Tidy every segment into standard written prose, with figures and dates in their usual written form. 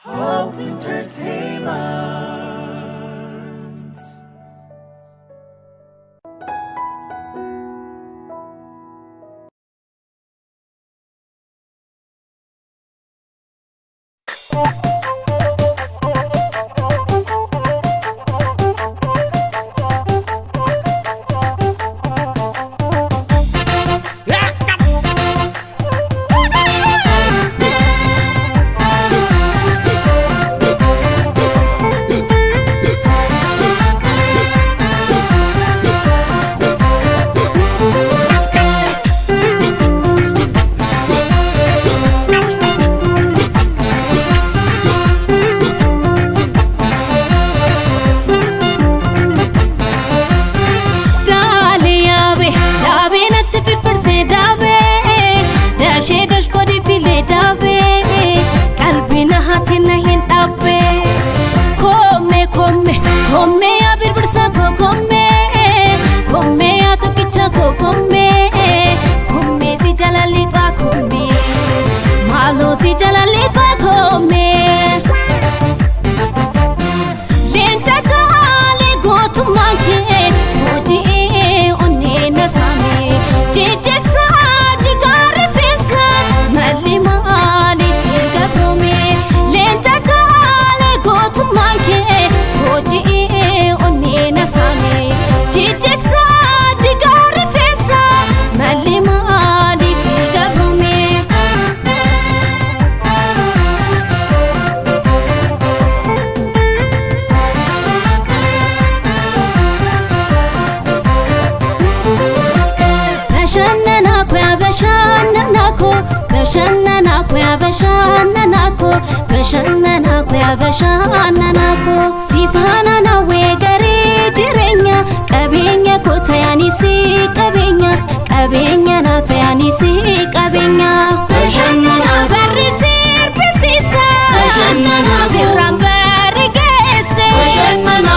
Hope Entertainment. Sifana na wegare jirenya kabenya ko tayani si kabenya na tayani si kabenya bashana na barisir bisisa bashana na birambar gese bashana na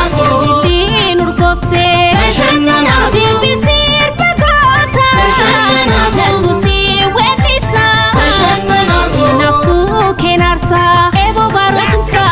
dilin urkofte bashana na bisir bagota bashana na tusi welisa bashana na naftu kenarsa ebo barotumsa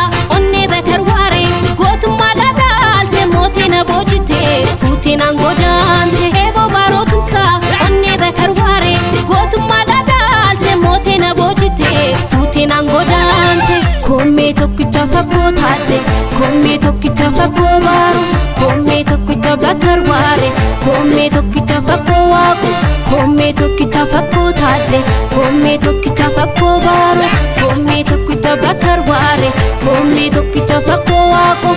Futina godante ebo barotumsa onne bekarware gotuma dadalte motina bojite futina godante komme tokkicha fagotate komme tokkicha fagobaru komme tokkicha bakarware komme tokkicha fagowaku komme tokkicha fagotate komme tokkicha fagobaru komme tokkicha bakarware komme tokkicha fagowaku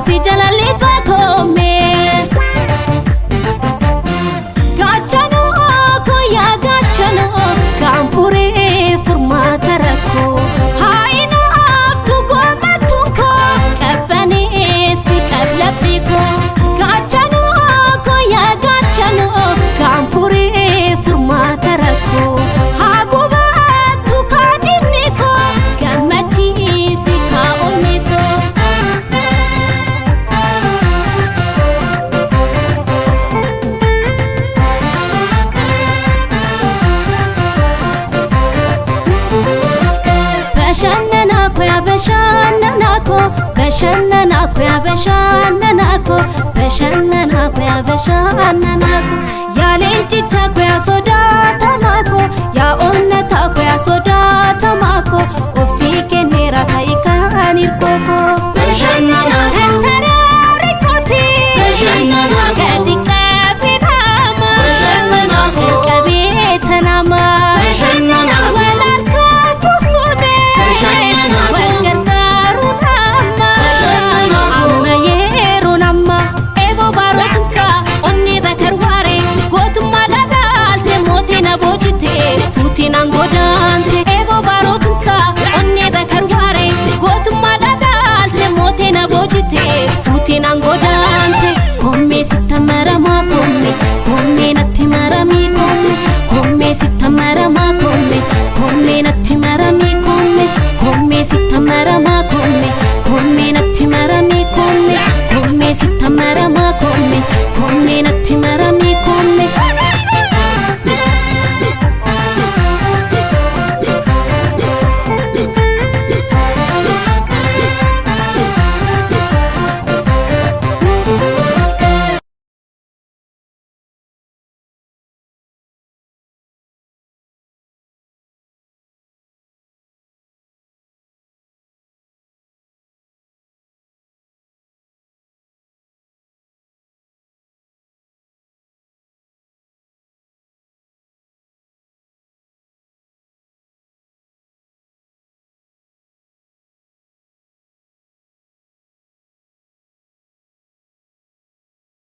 si jalalita come gachano ko ya gachano kampure formata rako haina tu goma tuko kabani si kablapiko gachano ko ya gachano kampure formata rako haguba tu kadiniko gamati si kaoniko Bashananako ya lelchicha kwa soda tamako ya onna ta kwa soda tamako ofsike nera kaikan irkoko bashananako rikoti bashananako kadika pinama bashananako kabita nama bashananako walarka fufude bashananako fuutiin angodaante eeboo baarotumsa onnee bakarwaare gootummaa dhagaalte mootiin aboojite fuutiin angodaante kommee sitta maramaa kommee natti maramii kommee sitta maramaa kommee natti maramii